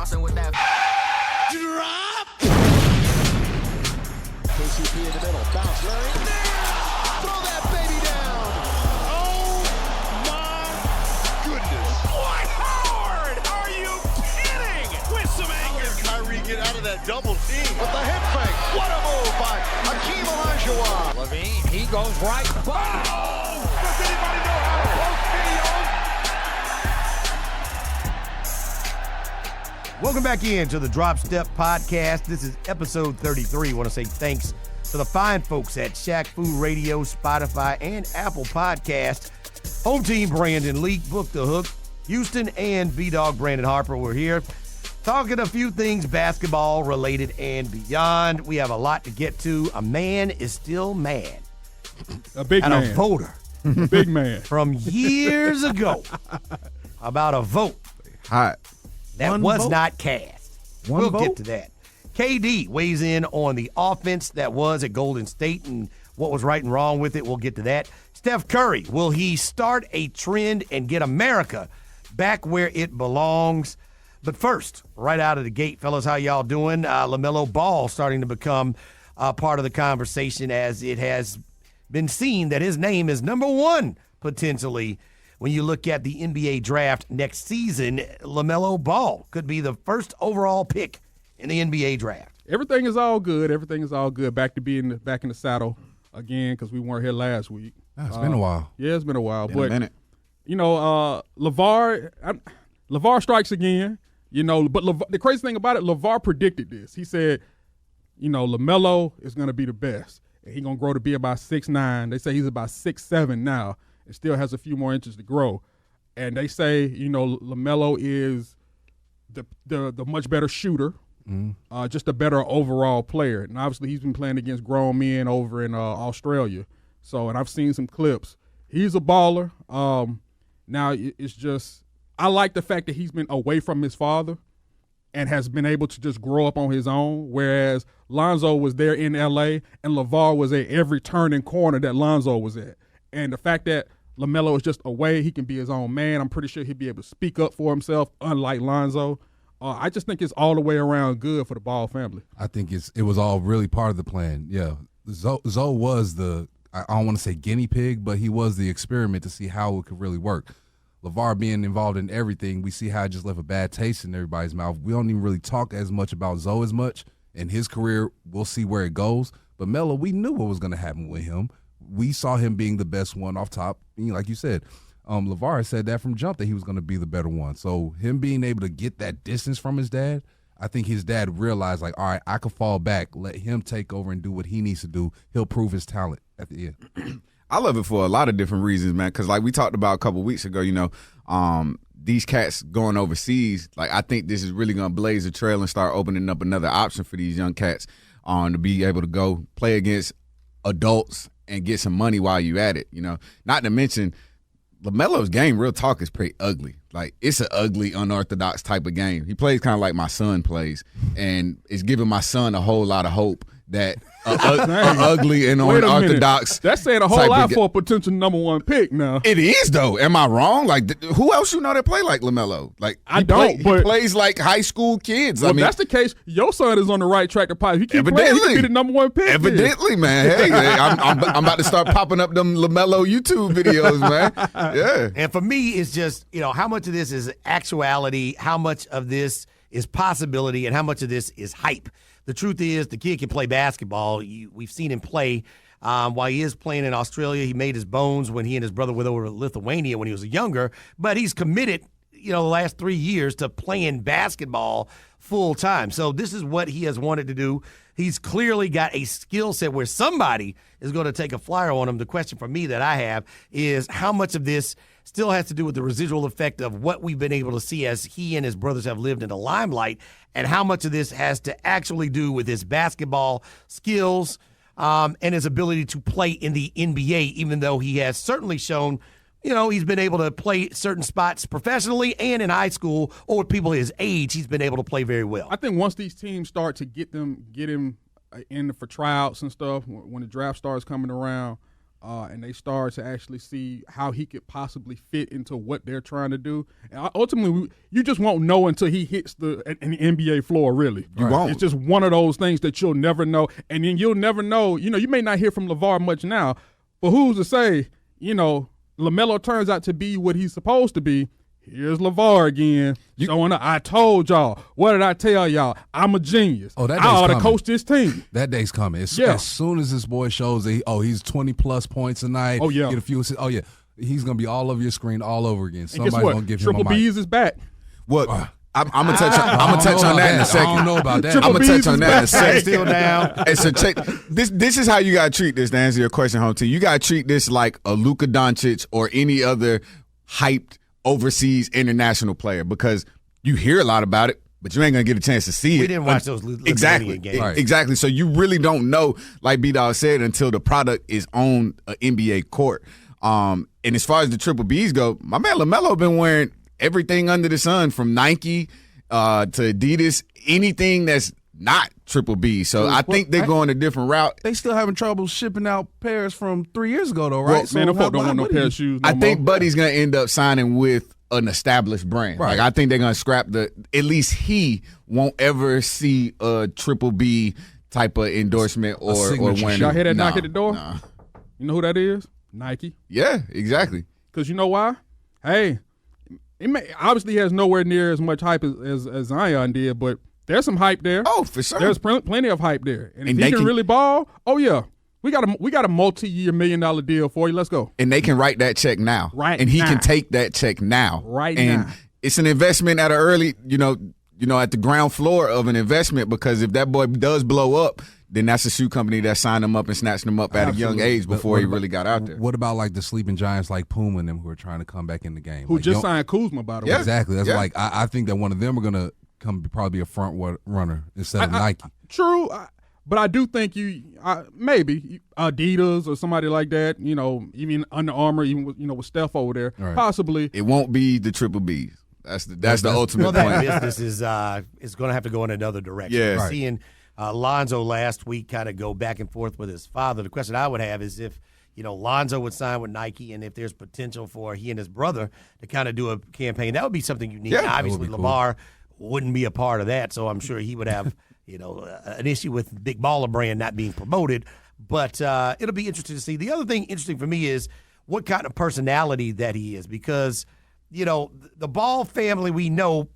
flossing with that drop. KCP in the middle, bounce, Larry. Throw that baby down. Oh my goodness. What hard? Are you kidding? With some anger. Kyrie get out of that double team with the hip fake. What a move by Hakeem Olajuwon. Levine, he goes right. Oh! Does anybody know how to post videos? Welcome back into the Drop Step Podcast. This is episode 33. I want to say thanks to the fine folks at Shaq Food Radio, Spotify, and Apple Podcast. Home team Brandon Leak, Book the Hook, Houston, and B-Dog Brandon Harper. We're here talking a few things basketball related and beyond. We have a lot to get to. A man is still mad. A big and man. A voter. A big man. From years ago about a vote. Hot. That One was vote? not cast. One We'll vote? get to that. KD weighs in on the offense that was at Golden State and what was right and wrong with it. We'll get to that. Steph Curry, will he start a trend and get America back where it belongs? But first, right out of the gate, fellas, how y'all doing? LaMelo Ball starting to become part of the conversation as it has been seen that his name is number one potentially. When you look at the NBA draft next season, LaMelo Ball could be the first overall pick in the NBA draft. Everything is all good. Everything is all good. Back to being back in the saddle again because we weren't here last week. It's been a while. Yeah, it's been a while. Been a minute. You know, LaVar strikes again. You know, but the crazy thing about it, LaVar predicted this. He said, you know, LaMelo is going to be the best. And he's going to grow to be about 6'9". They say he's about 6'7" now. It still has a few more inches to grow. And they say, you know, LaMelo is the much better shooter, just a better overall player. And obviously he's been playing against grown men over in Australia. So, and I've seen some clips. He's a baller. Now it's just, I like the fact that he's been away from his father and has been able to just grow up on his own, whereas Lonzo was there in L.A. and LaVar was at every turn and corner that Lonzo was at. And the fact that LaMelo is just away, he can be his own man. I'm pretty sure he'd be able to speak up for himself, unlike Lonzo. I just think it's all the way around good for the Ball family. I think it was all really part of the plan. Yeah, Zoe was I don't want to say guinea pig, but he was the experiment to see how it could really work. LaVar being involved in everything, we see how it just left a bad taste in everybody's mouth. We don't even really talk as much about Zoe as much. In his career, we'll see where it goes. But Melo, we knew what was going to happen with him. We saw him being the best one off top. Like you said, LaVar said that from jump that he was going to be the better one. So him being able to get that distance from his dad, I think his dad realized, like, all right, I could fall back, let him take over and do what he needs to do. He'll prove his talent at the end. I love it for a lot of different reasons, man, because like we talked about a couple weeks ago, you know, these cats going overseas, like I think this is really going to blaze a trail and start opening up another option for these young cats to be able to go play against adults and get some money while you at it, you know. Not to mention, LaMelo's game, real talk, is pretty ugly. Like, it's an ugly, unorthodox type of game. He plays kind of like my son plays, and it's giving my son a whole lot of hope that ugly and unorthodox. That's saying a whole lot for a potential number one pick now. It is, though. Am I wrong? Like, who else you know that play like LaMelo? Like, I don't. He plays like high school kids. Well, I mean, if that's the case, your son is on the right track to probably. He keep playing, he could be the number one pick. Evidently, man. Hey, I'm about to start popping up them LaMelo YouTube videos, man. Yeah. And for me, it's just, you know, how much of this is actuality, how much of this is possibility, and how much of this is hype. The truth is, the kid can play basketball. We've seen him play while he is playing in Australia. He made his bones when he and his brother went over to Lithuania when he was younger. But he's committed, you know, the last 3 years to playing basketball full time. So this is what he has wanted to do. He's clearly got a skill set where somebody is going to take a flyer on him. The question for me that I have is how much of this still has to do with the residual effect of what we've been able to see as he and his brothers have lived in the limelight, and how much of this has to actually do with his basketball skills and his ability to play in the NBA, even though he has certainly shown, you know, he's been able to play certain spots professionally and in high school or with people his age, he's been able to play very well. I think once these teams start to get him in for tryouts and stuff, when the draft starts coming around, and they start to actually see how he could possibly fit into what they're trying to do. And ultimately, you just won't know until he hits the NBA floor, really. You won't. It's just one of those things that you'll never know. And then you'll never know. You may not hear from LaVar much now, but who's to say, LaMelo turns out to be what he's supposed to be. Here's LaVar again. Showing up. I told y'all. What did I tell y'all? I'm a genius. Oh, that I ought day's to coming. coach this team. That day's coming. As soon as this boy shows that he's 20-plus points a night. Oh, yeah. Get a few assists. Oh, yeah. He's going to be all over your screen all over again. And Somebody's guess what? going to give Triple him a mic. B's is back. What? I'm gonna touch on that in a second. I don't know about that. I'm gonna touch on that in a second. Still down. And so check this is how you gotta treat this to answer your question, home team. You gotta treat this like a Luka Doncic or any other hyped overseas international player, because you hear a lot about it, but you ain't gonna get a chance to see it. We didn't watch those exactly games. Right. Exactly. So you really don't know, like B-Dog said, until the product is on an NBA court. And as far as the triple B's go, my man LaMelo been wearing everything under the sun, from Nike to Adidas, anything that's not triple B. So I think they're going a different route. They still having trouble shipping out pairs from 3 years ago, though, right? Well, Man, them folk don't want no pair of shoes no I think more. Buddy's going to end up signing with an established brand. Right. Like, I think they're going to scrap at least he won't ever see a triple B type of endorsement or signature wearing. Y'all hear that knock Nah, at the door? nah. You know who that is? Nike. Yeah, exactly. Because you know why? Hey, obviously he has nowhere near as much hype as Zion did, but there's some hype there. Oh, for sure. There's plenty of hype there. And if And he they can can- really ball, oh yeah. We got a multi-year $1 million deal for you. Let's go. And they can write that check now. Right And he now. can take that check now. Right and now. It's an investment at an early, at the ground floor of an investment, because if that boy does blow up, then that's a shoe company that signed him up and snatched him up at a young age before he really got out there. What about like the sleeping giants like Puma and them who are trying to come back in the game? Who Like, just you don't- signed Kuzma, by the way. Yeah. Exactly. That's Yeah. like I think that one of them are gonna probably be a front runner instead of Nike. True, but I do think maybe Adidas or somebody like that, even Under Armour, even with Steph over there, Right. possibly. It won't be the triple B's. That's the ultimate Well, that point. business is going to have to go in another direction. Yeah. We're Right. seeing Lonzo last week kind of go back and forth with his father. The question I would have is if Lonzo would sign with Nike, and if there's potential for he and his brother to kind of do a campaign, that would be something unique. Yeah, Now, that obviously, would be cool. LaVar wouldn't be a part of that, so I'm sure he would have an issue with Big Baller Brand not being promoted. But it'll be interesting to see. The other thing interesting for me is what kind of personality that he is, because the Ball family we know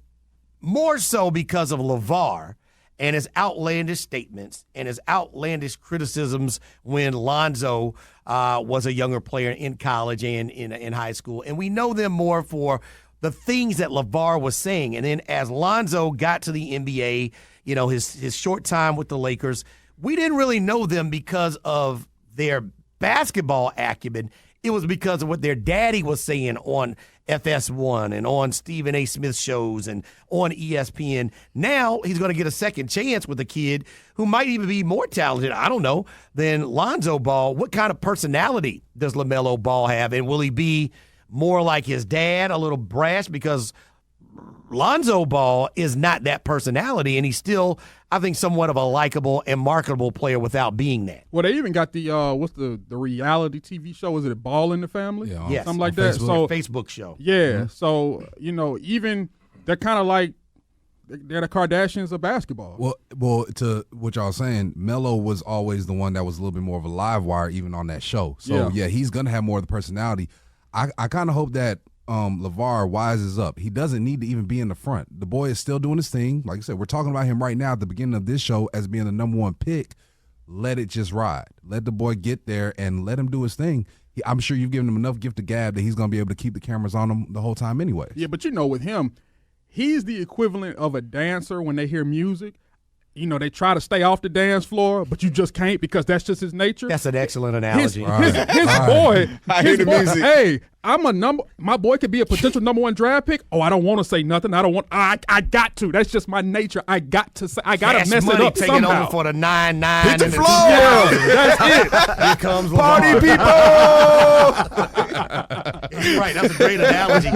more so because of LaVar and his outlandish statements and his outlandish criticisms when Lonzo was a younger player in college and in high school. And we know them more for the things that LaVar was saying. And then as Lonzo got to the NBA, his short time with the Lakers, we didn't really know them because of their basketball acumen. It was because of what their daddy was saying on FS1 and on Stephen A. Smith shows and on ESPN. Now he's going to get a second chance with a kid who might even be more talented, I don't know, than Lonzo Ball. What kind of personality does LaMelo Ball have? And will he be more like his dad, a little brash? Because Lonzo Ball is not that personality, and he's still, I think, somewhat of a likable and marketable player without being that. Well, they even got the what's the reality TV show? Is it Ball in the Family? Yeah, Yes. something like on that. Facebook. So Facebook show. yeah, so even they're kind of like they're the Kardashians of basketball. Well, to what y'all saying, Melo was always the one that was a little bit more of a live wire, even on that show. So yeah, he's gonna have more of the personality. I kind of hope that LaVar wises up. He doesn't need to even be in the front. The boy is still doing his thing. Like I said, we're talking about him right now at the beginning of this show as being the number one pick. Let it just ride. Let the boy get there and let him do his thing. I'm sure you've given him enough gift of gab that he's going to be able to keep the cameras on him the whole time anyway. Yeah, but with him, he's the equivalent of a dancer when they hear music. They try to stay off the dance floor, but you just can't because that's just his nature. That's an excellent analogy. His boy, I hear the music. Hey, my boy could be a potential number one draft pick. Oh, I don't want to say nothing. I got to. That's just my nature. I got to say. I got to Cash mess it Money up taking somehow. over for the 9-9. Hit the and floor. 2000. That's it. Here comes Party LaVar. people! You're right. That's a great analogy. He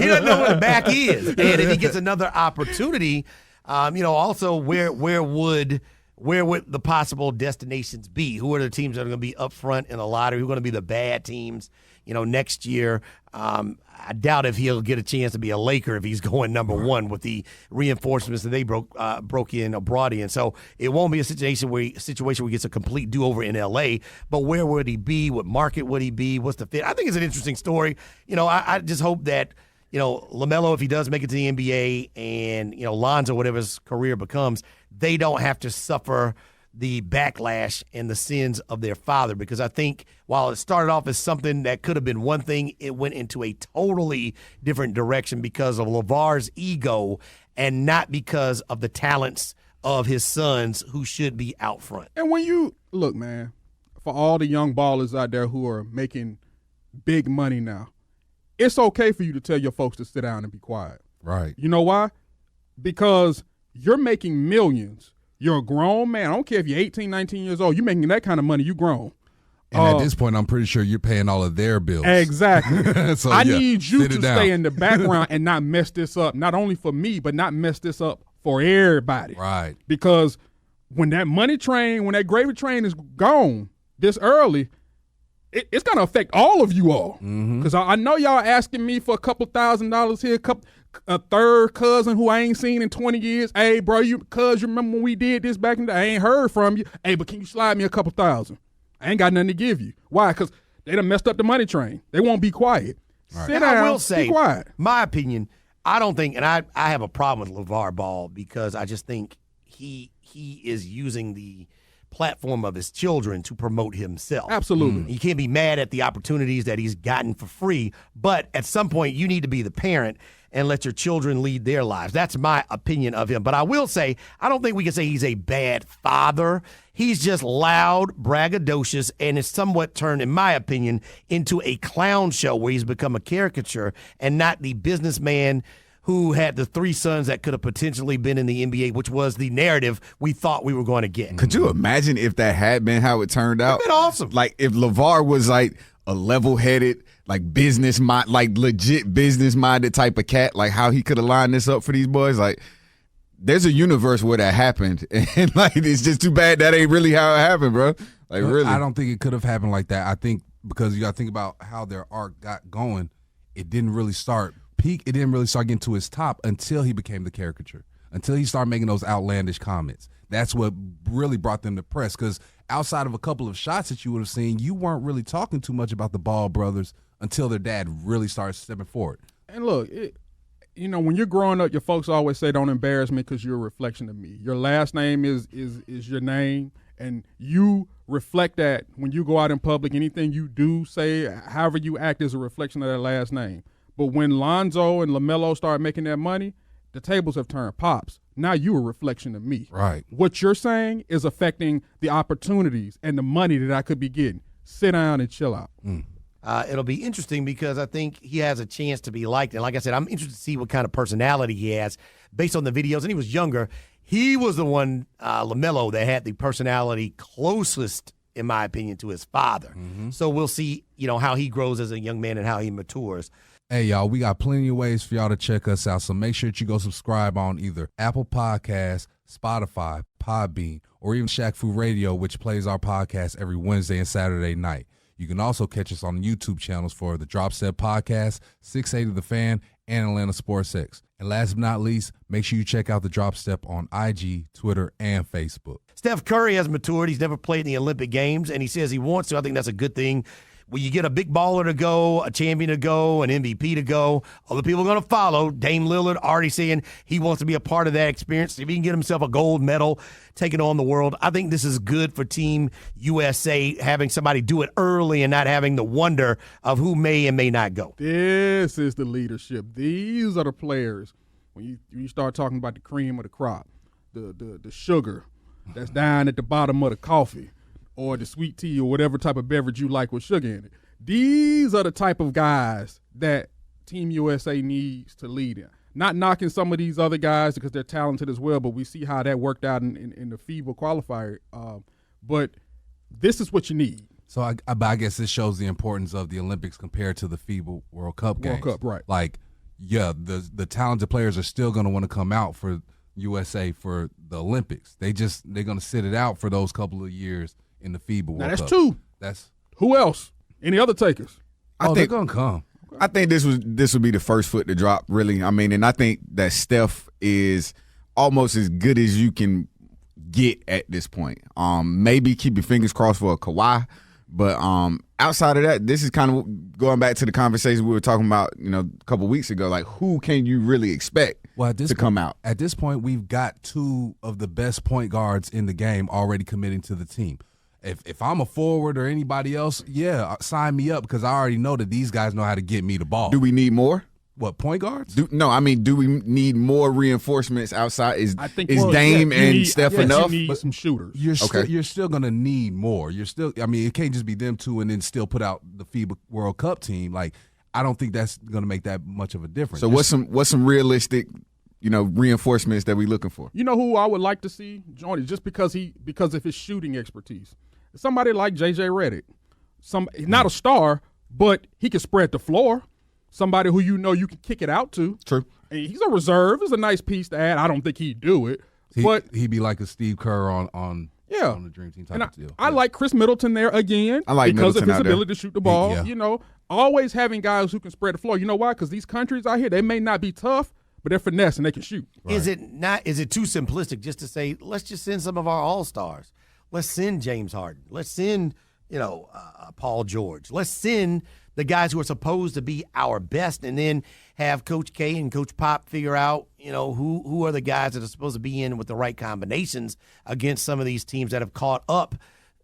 doesn't know what the back is. And if he gets another opportunity, also where would where would the possible destinations be? Who are the teams that are going to be up front in the lottery? Who are going to be the bad teams, next year? I doubt if he'll get a chance to be a Laker if he's going number one with the reinforcements that they brought in. So it won't be a situation where he gets a complete do-over in L.A., but where would he be? What market would he be? What's the fit? I think it's an interesting story. I just hope that LaMelo, if he does make it to the NBA, and Lonzo, whatever his career becomes, they don't have to suffer the backlash and the sins of their father, because I think while it started off as something that could have been one thing, it went into a totally different direction because of LaVar's ego and not because of the talents of his sons who should be out front. And when you look, man, for all the young ballers out there who are making big money now, it's okay for you to tell your folks to sit down and be quiet. Right. You know why? Because you're making millions. You're a grown man. I don't care if you're 18, 19 years old. You're making that kind of money. You grown. And at this point, I'm pretty sure you're paying all of their bills. Exactly. So, I need you to down. stay in the background and not mess this up, not only for me, but not mess this up for everybody. Right. Because when that that gravy train is gone this early, it's going to affect all of you all. Because I know y'all asking me for a couple $1,000s here, a third cousin who I ain't seen in 20 years. Hey, bro, you remember when we did this back in the day? I ain't heard from you. Hey, but can you slide me a couple $1,000? I ain't got nothing to give you. Why? Because they done messed up the money train. They won't be quiet. Right. Sit And down, I will say, be quiet. my opinion, I don't think, and I have a problem with LaVar Ball because I just think he is using the platform of his children to promote himself. Absolutely. You can't be mad at the opportunities that he's gotten for free, but at some point you need to be the parent and let your children lead their lives. That's my opinion of him. But I will say, I don't think we can say he's a bad father. He's just loud, braggadocious, and it's somewhat turned, in my opinion, into a clown show where he's become a caricature and not the businessman who had the three sons that could have potentially been in the NBA, which was the narrative we thought we were going to get. Could you imagine if that had been how it turned out? It'd been awesome. Like if LaVar was like a level-headed, like legit business-minded type of cat, like how he could have lined this up for these boys. Like there's a universe where that happened, and like it's just too bad that ain't really how it happened, bro. Like really, I don't think it could have happened like that. I think because you got to think about how their arc got going, it didn't really start peak. It didn't really start getting to its top until he became the caricature, until he started making those outlandish comments. That's what really brought them to press, because outside of a couple of shots that you would have seen, you weren't really talking too much about the Ball brothers until their dad really started stepping forward. And look, when you're growing up, your folks always say, "Don't embarrass me," because you're a reflection of me. Your last name is your name, and you reflect that when you go out in public. Anything you do, say, however you act is a reflection of that last name. But when Lonzo and LaMelo start making that money, the tables have turned. Pops, now you're a reflection of me. Right. What you're saying is affecting the opportunities and the money that I could be getting. Sit down and chill out. It'll be interesting because I think he has a chance to be liked. And like I said, I'm interested to see what kind of personality he has based on the videos. And he was younger. He was the one, LaMelo, that had the personality closest, in my opinion, to his father. So we'll see, how he grows as a young man and how he matures. Hey, y'all, we got plenty of ways for y'all to check us out. So make sure that you go subscribe on either Apple Podcasts, Spotify, Podbean, or even Shaq Fu Radio, which plays our podcast every Wednesday and Saturday night. You can also catch us on the YouTube channels for the Drop Step Podcast, 680 The Fan, and Atlanta Sports X. And last but not least, make sure you check out the Drop Step on IG, Twitter, and Facebook. Steph Curry has matured. He's never played in the Olympic Games, and he says he wants to. I think that's a good thing. When you get a big baller to go, a champion to go, an MVP to go, other people are going to follow. Dame Lillard already saying he wants to be a part of that experience. If he can get himself a gold medal, taking on the world, I think this is good for Team USA, having somebody do it early and not having the wonder of who may and may not go. This is the leadership. These are the players. When you start talking about the cream of the crop, the sugar that's down at the bottom of the coffee, or the sweet tea, or whatever type of beverage you like with sugar in it. These are the type of guys that Team USA needs to lead in. Not knocking some of these other guys because they're talented as well, but we see how that worked out in the FIBA qualifier. But this is what you need. So I guess this shows the importance of the Olympics compared to the FIBA World Cup games. World Cup, right. Like, yeah, the talented players are still going to want to come out for USA for the Olympics. They're going to sit it out for those couple of years in the FIBA World Now that's Cup. two. That's Who else? Any other takers? they're going to come. I think this would be the first foot to drop, really. I mean, and I think that Steph is almost as good as you can get at this point. Maybe keep your fingers crossed for a Kawhi, but outside of that, this is kind of going back to the conversation we were talking about, a couple weeks ago. Like, who can you really expect to come out? At this point, we've got two of the best point guards in the game already committing to the team. If I'm a forward or anybody else, sign me up because I already know that these guys know how to get me the ball. Do we need more? What, point guards? Do we need more reinforcements outside? Is Dame and Steph enough? You need some shooters. You're still going to need more. It can't just be them two and then still put out the FIBA World Cup team. Like, I don't think that's going to make that much of a difference. So what's some realistic, reinforcements that we looking for? You know who I would like to see, Johnny, just because of his shooting expertise. Somebody like J.J. Redick. Not a star, but he can spread the floor. Somebody who you can kick it out to. True. And he's a reserve. It's a nice piece to add. I don't think he'd do it. But he'd be like a Steve Kerr on the Dream Team type of deal. I like Chris Middleton there again. I like because Middleton of his out there. ability to shoot the ball. Always having guys who can spread the floor. You know why? Because these countries out here, they may not be tough, but they're finesse and they can shoot. Right. Is it too simplistic just to say, let's just send some of our all-stars? Let's send James Harden. Let's send, Paul George. Let's send the guys who are supposed to be our best, and then have Coach K and Coach Pop figure out, who are the guys that are supposed to be in with the right combinations against some of these teams that have caught up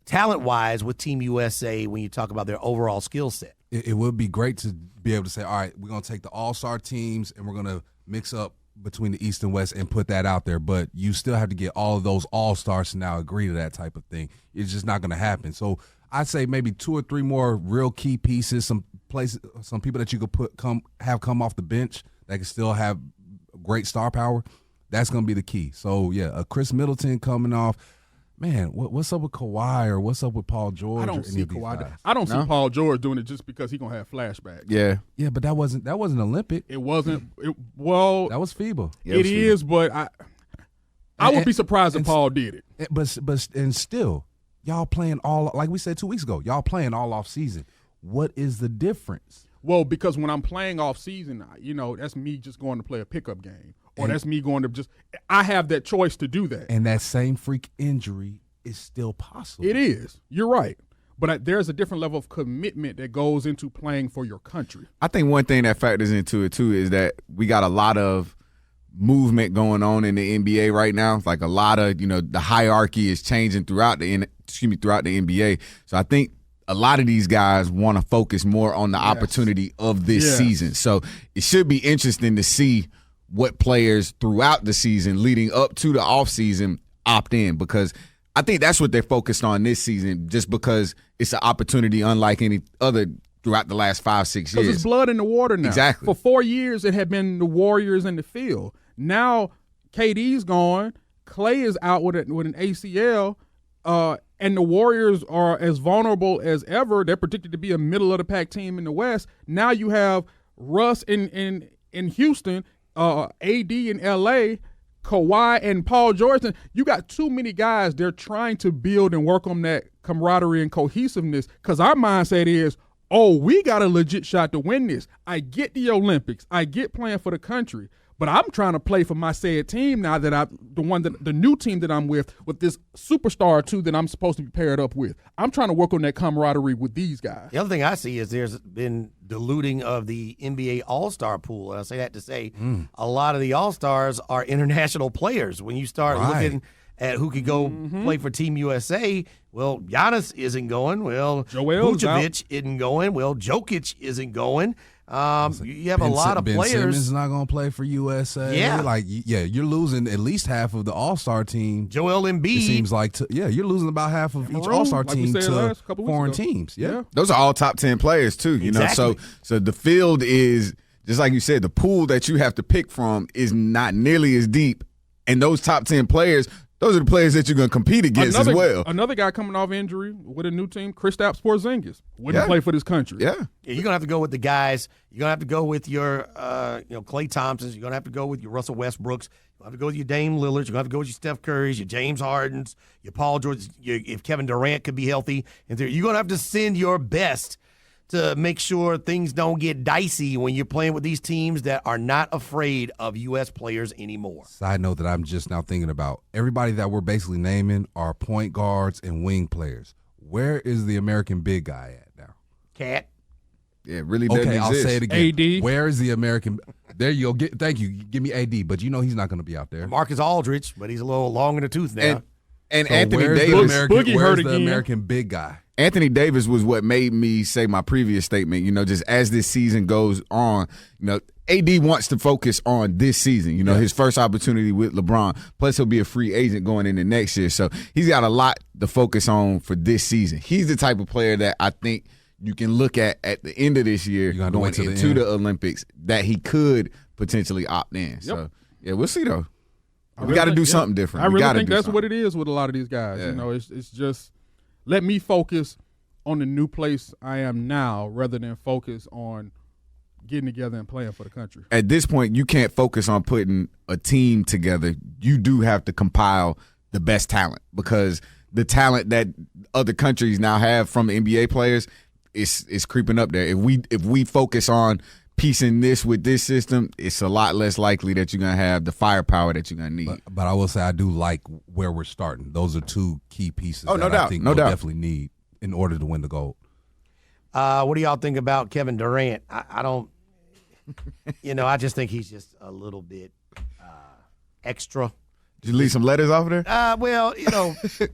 talent-wise with Team USA when you talk about their overall skill set. It would be great to be able to say, all right, we're going to take the all-star teams and we're going to mix up between the East and West and put that out there, but you still have to get all of those all-stars to now agree to that type of thing. It's just not going to happen. So I'd say maybe 2 or 3 more real key pieces, some people that you could come off the bench that can still have great star power. That's going to be the key. So, a Chris Middleton coming off. Man, what's up with Kawhi or what's up with Paul George? I don't see Kawhi. I don't see Paul George doing it just because he's gonna have flashbacks. Yeah, but that wasn't Olympic. It wasn't. That was FIBA. Yeah, it is, but I would be surprised if Paul did it. But still, y'all playing all, like we said 2 weeks ago. Y'all playing all off season. What is the difference? Well, because when I'm playing off season, that's me just going to play a pickup game. Or that's me going to I have that choice to do that. And that same freak injury is still possible. It is. You're right. But there's a different level of commitment that goes into playing for your country. I think one thing that factors into it, too, is that we got a lot of movement going on in the NBA right now. Like a lot of, the hierarchy is changing throughout the NBA. So I think a lot of these guys want to focus more on the opportunity of this season. So it should be interesting to see what players throughout the season leading up to the offseason opt in, because I think that's what they're focused on this season, just because it's an opportunity unlike any other throughout the last 5-6 years. Because it's blood in the water now. Exactly. For 4 years, it had been the Warriors in the field. Now, KD's gone. Clay is out with an ACL, and the Warriors are as vulnerable as ever. They're predicted to be a middle-of-the-pack team in the West. Now you have Russ in Houston, AD in L.A., Kawhi and Paul George. You got too many guys. They're trying to build and work on that camaraderie and cohesiveness, because our mindset is, we got a legit shot to win this. I get the Olympics. I get playing for the country. But I'm trying to play for my said team now that the new team that I'm with this superstar or two that I'm supposed to be paired up with. I'm trying to work on that camaraderie with these guys. The other thing I see is there's been diluting of the NBA All-Star pool. And I say that to say a lot of the All-Stars are international players. When you start looking at who could go play for Team USA, well, Giannis isn't going. Well, Vucevic isn't going. Well, Jokic isn't going. You have a lot of players. Ben Simmons not going to play for USA. Yeah. You're losing at least half of the All-Star team. Joel Embiid. It seems like, you're losing about half of each All-Star team to foreign teams. Yeah. Those are all top 10 players, too. Exactly. So the field is, just like you said, the pool that you have to pick from is not nearly as deep. And those top 10 players Those are the players that you're going to compete against as well. Another guy coming off injury with a new team, Kristaps Porzingis, wouldn't play for this country. Yeah, you're going to have to go with the guys. You're going to have to go with your Klay Thompsons. You're going to have to go with your Russell Westbrooks. You're going to have to go with your Dame Lillards. You're going to have to go with your Steph Currys, your James Hardens, your Paul George. If Kevin Durant could be healthy, you're going to have to send your best to make sure things don't get dicey when you're playing with these teams that are not afraid of U.S. players anymore. Side note that I'm just now thinking about, everybody that we're basically naming are point guards and wing players. Where is the American big guy at now? Cat. Yeah, it really doesn't exist. I'll say it again. AD. Where is the American? There you go. Thank you. Give me AD, but you know he's not going to be out there. Marcus Aldridge, but he's a little long in the tooth now. And So Anthony where's Davis. The American, Boogie where's hurt the again. American big guy? Anthony Davis was what made me say my previous statement. Just as this season goes on, AD wants to focus on this season. His first opportunity with LeBron. Plus, he'll be a free agent going into next year. So he's got a lot to focus on for this season. He's the type of player that I think you can look at the end of this year going into the Olympics that he could potentially opt in. Yep. So, yeah, we'll see, though. We got to do something different. I really think that's what it is with a lot of these guys. Yeah. It's just let me focus on the new place I am now rather than focus on getting together and playing for the country. At this point, you can't focus on putting a team together. You do have to compile the best talent because the talent that other countries now have from NBA players is creeping up there. If we focus on piecing this with this system, it's a lot less likely that you're going to have the firepower that you're going to need. But I will say I do like where we're starting. Those are two key pieces no that doubt, I think no we'll doubt. definitely need in order to win the gold. What do y'all think about Kevin Durant? I don't, I just think he's just a little bit extra. Did you leave some letters off there? Well,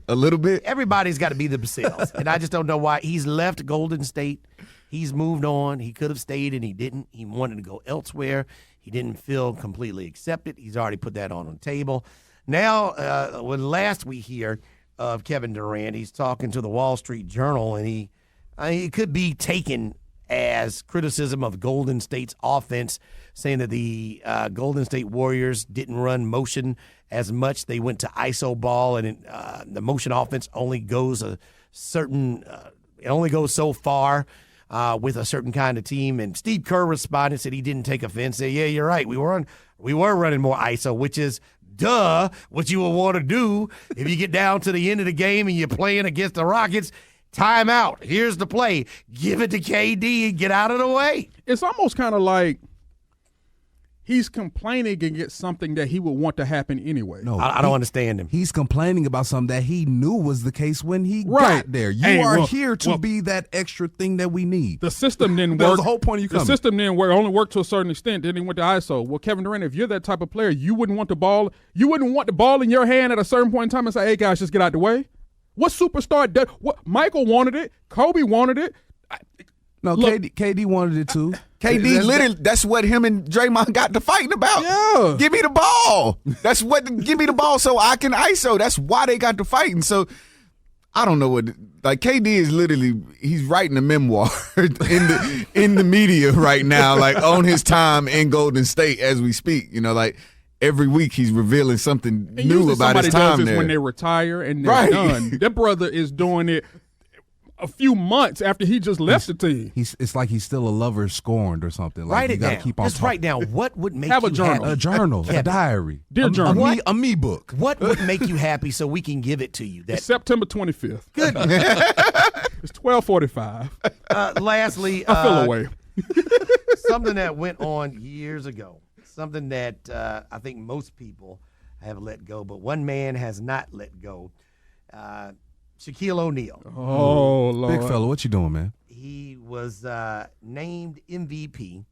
A little bit. everybody's got to be themselves. And I just don't know why. He's left Golden State. He's moved on. He could have stayed, and he didn't. He wanted to go elsewhere. He didn't feel completely accepted. He's already put that on the table. Now, when last we hear of Kevin Durant, he's talking to the Wall Street Journal, and it could be taken as criticism of Golden State's offense, saying that the Golden State Warriors didn't run motion as much. They went to ISO ball, and the motion offense only goes it only goes so far with a certain kind of team. And Steve Kerr responded, said he didn't take offense. Said, yeah, you're right. We were running more ISO, which is what you would want to do if you get down to the end of the game and you're playing against the Rockets. Timeout. Here's the play. Give it to KD and get out of the way. It's almost kind of like he's complaining against something that he would want to happen anyway. No, I don't understand him. He's complaining about something that he knew was the case when he Right. got there. You Hey, are well- here to be that extra thing that we need. The system didn't That work. was the whole point of you The coming. system didn't work. Only worked to a certain extent. Then he went to ISO. Well, Kevin Durant, if you're that type of player, you wouldn't want the ball. You wouldn't want the ball in your hand at a certain point in time and say, "Hey guys, just get out the way." What superstar does? What Michael wanted it. Kobe wanted it. No, Look, KD wanted it too. KD literally, that's what him and Draymond got to fighting about. Yeah. Give me the ball. Give me the ball so I can ISO. That's why they got to fighting. So I don't know KD is literally, he's writing a memoir in the media right now, on his time in Golden State as we speak. Every week he's revealing something And new usually about his somebody time does this there. when they retire and they're Right. done. That brother is doing it a few months after he just left the team. It's like he's still a lover scorned or something. Like Write you it gotta down. keep on Just talking. write down what would make Have a you journal. happy. A journal, a Kevin, diary, Dear journal. a me book. What would make you happy so we can give it to you? It's September 25th. Good. It's 12:45. Lastly, I feel away. something that went on years ago, something that I think most people have let go, but one man has not let go. Shaquille O'Neal. Oh, Lord. Big fella, what you doing, man? He was named MVP,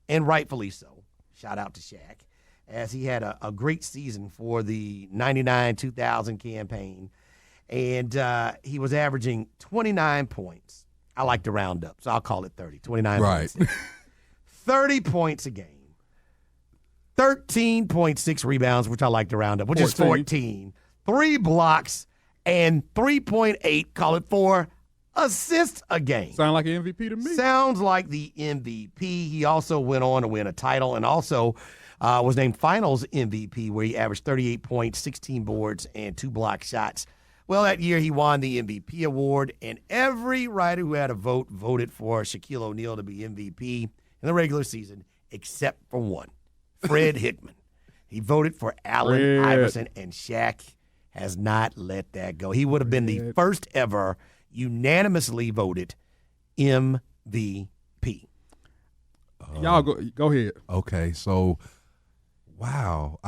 and rightfully so. Shout out to Shaq, as he had a great season for the 99-2000 campaign. And he was averaging 29 points. I like to round up, so I'll call it 30. 29 Right. points. 30 points a game. 13.6 rebounds, which I like to round up, which is 14. 3 blocks and 3.8, call it 4 assists a game. Sound like an MVP to me. Sounds like the MVP. He also went on to win a title and also was named Finals MVP, where he averaged 38 points, 16 boards, and 2 block shots. Well, that year he won the MVP award, and every writer who had a vote voted for Shaquille O'Neal to be MVP in the regular season, except for one, Fred Hickman. He voted for Allen Iverson, and Shaq has not let that go. He would have been the first ever unanimously voted MVP. Y'all go ahead. Okay, so wow,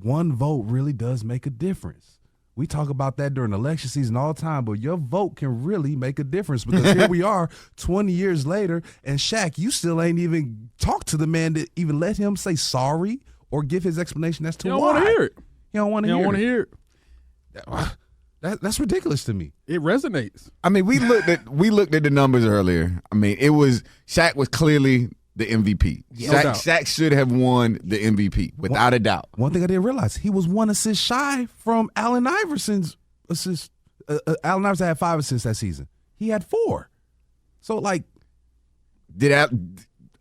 one vote really does make a difference. We talk about that during election season all the time, but your vote can really make a difference because here we are 20 years later, and Shaq, you still ain't even talked to the man to even let him say sorry or give his explanation as to why. You don't want to hear it. You don't want to hear it. That's ridiculous to me. It resonates. I mean, we looked at the numbers earlier. I mean, Shaq was clearly the MVP. No doubt. Shaq should have won the MVP without a doubt. One thing I didn't realize, he was 1 assist shy from Allen Iverson's assist. Allen Iverson had 5 assists that season. He had 4. So, like,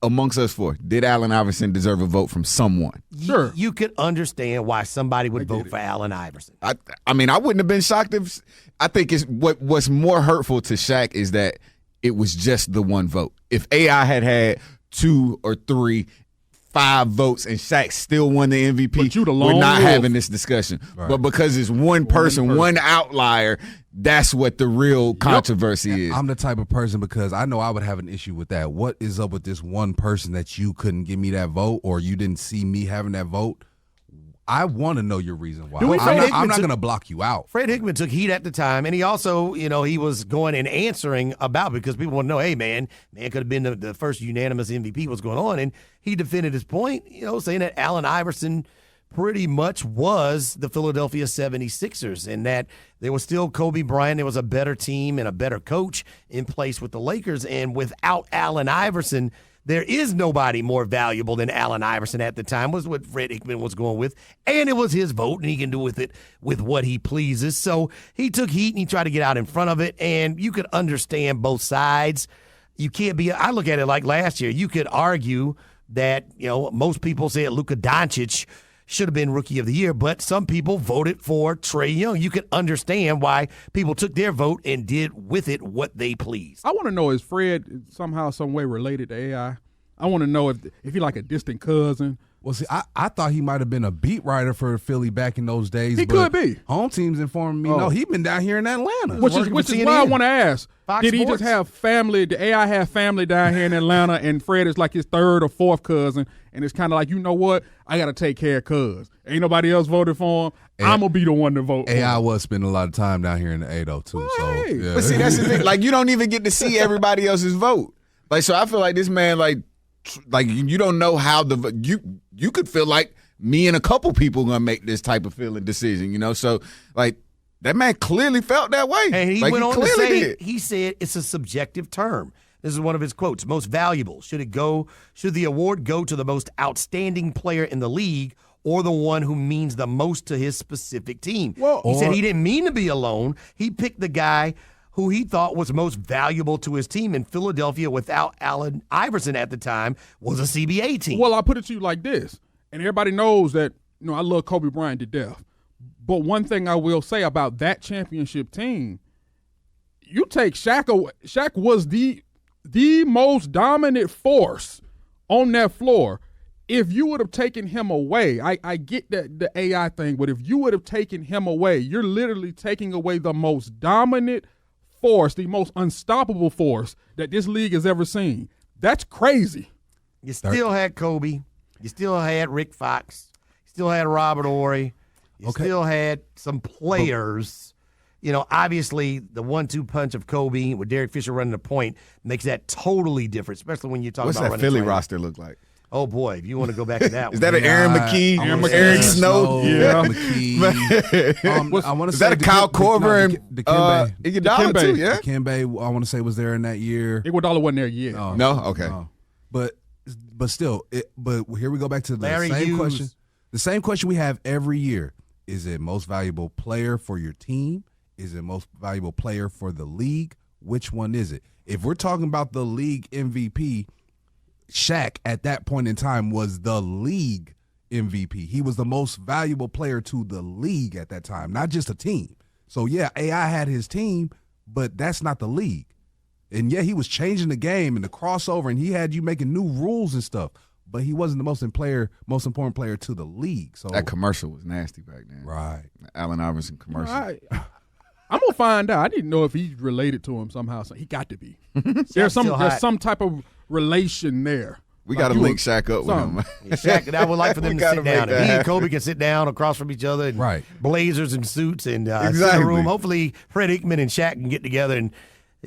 amongst us 4, did Allen Iverson deserve a vote from someone? Sure. You could understand why somebody would vote for Allen Iverson. I mean, I wouldn't have been shocked if. I think what's more hurtful to Shaq is that it was just the one vote. If AI had 2 or 3, 5 votes and Shaq still won the MVP, we're not having this discussion. Right. But because it's one person, one outlier, that's what the real controversy is. I'm the type of person, because I know I would have an issue with that. What is up with this one person that you couldn't give me that vote, or you didn't see me having that vote? I want to know your reason why. I'm not going to block you out. Fred Hickman took heat at the time, and he also, he was going and answering about, because people want to know, hey, man could have been the first unanimous MVP. What's going on? And he defended his point, saying that Allen Iverson pretty much was the Philadelphia 76ers, and that there was still Kobe Bryant. There was a better team and a better coach in place with the Lakers, and without Allen Iverson, there is nobody more valuable than Allen Iverson at the time, was what Fred Hickman was going with. And it was his vote, and he can do with it with what he pleases. So he took heat, and he tried to get out in front of it, and you could understand both sides. You can't be – I look at it like last year. You could argue that, most people said Luka Doncic should have been Rookie of the Year, but some people voted for Trae Young. You could understand why people took their vote and did with it what they pleased. I want to know, is Fred somehow, some way related to AI? I want to know if he's like a distant cousin. Well, see, I thought he might have been a beat writer for Philly back in those days. He could be. Home teams informed me, no, he's been down here in Atlanta. Which is why I want to ask. Fox did he Sports? just have family? Did AI have family down here in Atlanta, and Fred is like his 3rd or 4th cousin, and it's kind of like, you know what? I got to take care of cuz. Ain't nobody else voted for him. I'm going to be the one to vote for him. AI was spending a lot of time down here in the 802, too. Hey. So, yeah. But see, that's the thing. Like, you don't even get to see everybody else's vote. Like, so I feel like this man, like you don't know how you could feel like me and a couple people gonna make this type of feeling decision, So like that man clearly felt that way. And he like, went on to say, did. he said it's a subjective term. This is one of his quotes. Most valuable. Should the award go to the most outstanding player in the league, or the one who means the most to his specific team? Well, he said he didn't mean to be alone. He picked the guy who he thought was most valuable to his team. In Philadelphia, without Allen Iverson at the time, was a CBA team. Well, I'll put it to you like this, and everybody knows that, I love Kobe Bryant to death. But one thing I will say about that championship team, you take Shaq away. Shaq was the most dominant force on that floor. If you would have taken him away, I get that the AI thing, but if you would have taken him away, you're literally taking away the most dominant force, the most unstoppable force that this league has ever seen. That's crazy. You still had Kobe. You still had Rick Fox. You still had Robert Horry. You still had some players. Obviously the 1-2 punch of Kobe with Derek Fisher running the point makes that totally different, especially when you talk What's about that Philly roster look like? Oh, boy, if you want to go back to that one. Is that an Aaron McKee? Eric Snow? Yeah. McKee. I want to Is say that a Kyle Korver and Iguodala too? Yeah. Dikembe, I want to say, was there in that year. Iguodala wasn't there yet. No? Okay. No. But still, but here we go back to the Larry same Hughes. question. The same question we have every year. Is it most valuable player for your team? Is it most valuable player for the league? Which one is it? If we're talking about the league MVP, Shaq at that point in time was the league MVP. He was the most valuable player to the league at that time, not just a team. So, yeah, AI had his team, but that's not the league. And, yeah, he was changing the game and the crossover, and he had you making new rules and stuff. But he wasn't the most important player to the league. So that commercial was nasty back then. Right. The Allen Iverson commercial. I'm gonna find out. I didn't know if he's related to him somehow. So he got to be. There's some type of relation there. We got to link Shaq up with him. Shaq, I would like for them to sit down. He and Kobe can sit down across from each other, and right. Blazers and suits and sit in a room. Hopefully, Fred Hickman and Shaq can get together and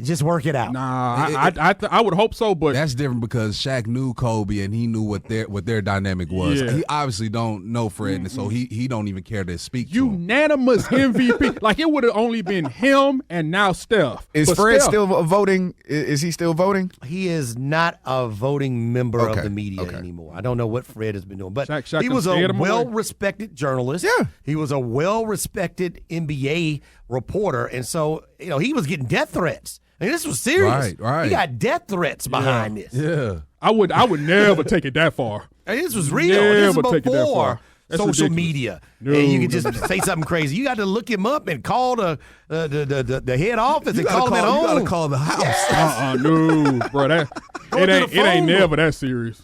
just work it out. Nah, I would hope so, but that's different because Shaq knew Kobe and he knew what their dynamic was. Yeah. He obviously don't know Fred, and so he don't even care to speak to him. Unanimous MVP. Like it would have only been him and now Steph. Is Fred still voting? Is he still voting? He is not a voting member of the media anymore. I don't know what Fred has been doing, but Shaq he was a well-respected journalist. Yeah, he was a well-respected NBA reporter, and so he was getting death threats. I mean, this was serious. Right. He got death threats behind this. Yeah. I would never take it that far. And this was real. This is take it that far. before That's social ridiculous. media. And you could just say something crazy. You got to look him up and call the head office and call him at home. You got to call the house. No, bro. It ain't never that serious.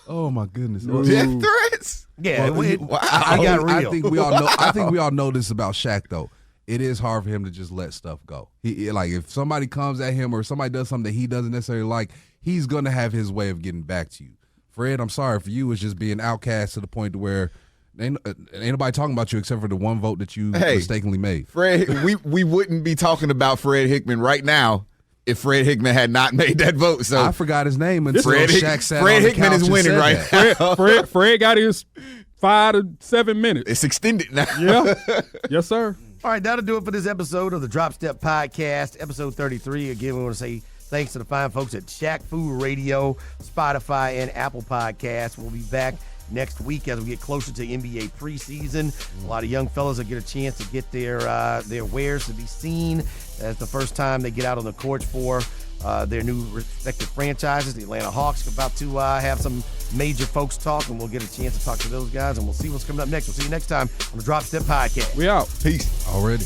Oh my goodness. Death threats? Yeah. Wow. I got real. I think we all know this about Shaq though. It is hard for him to just let stuff go. He like if somebody comes at him or somebody does something that he doesn't necessarily like, he's gonna have his way of getting back to you. Fred, I'm sorry for you. It's just being outcast to the point to where ain't nobody talking about you except for the one vote that you mistakenly made. Fred, we wouldn't be talking about Fred Hickman right now if Fred Hickman had not made that vote. So I forgot his name until Shaq sat Fred on the Hickman couch is and winning said right that. now. Fred got his 5 to 7 minutes. It's extended now. Yeah. Yes, sir. All right, that'll do it for this episode of the Drop Step Podcast, episode 33. Again, we want to say thanks to the fine folks at Shaq Food Radio, Spotify, and Apple Podcasts. We'll be back next week as we get closer to NBA preseason. A lot of young fellas will get a chance to get their wares to be seen as the first time they get out on the courts for their new respective franchises. The Atlanta Hawks are about to have some major folks talk, and we'll get a chance to talk to those guys, and we'll see what's coming up next. We'll see you next time on the Drop Step Podcast. We out. Peace. Already.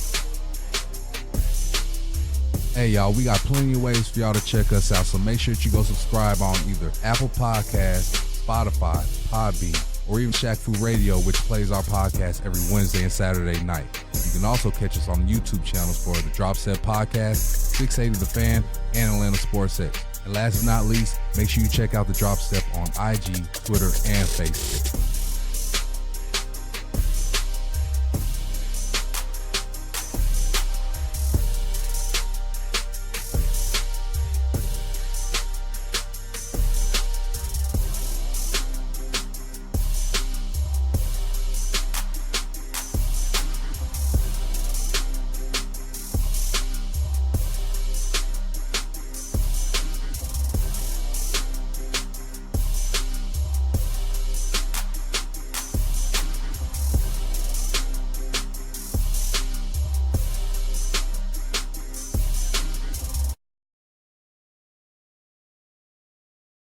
Hey, y'all, we got plenty of ways for y'all to check us out, so make sure that you go subscribe on either Apple Podcasts, Spotify, Podbean, or even Shaq Food Radio, which plays our podcast every Wednesday and Saturday night. You can also catch us on YouTube channels for the Drop Set Podcast, 680 The Fan, and Atlanta Sports X. And last but not least, make sure you check out the Drop Step on IG, Twitter, and Facebook.